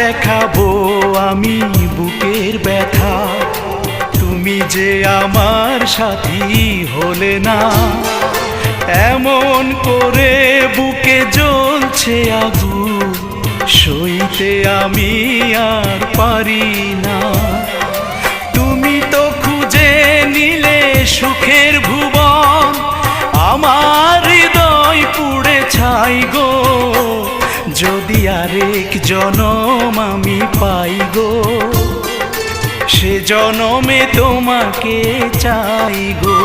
দেখাবো আমি বুকের ব্যথা, তুমি যে আমার সাথী হলে না। এমন করে বুকে জ্বলছে আগুন, সইতে আমি আর পারি না। তুমি তো খুঁজে নিলে সুখের ভুবন, আমার হৃদয় পুড়ে ছাই গো। যদি আরেক জনম আমি পাই গো, সে জনমে তোমাকে চাই গো।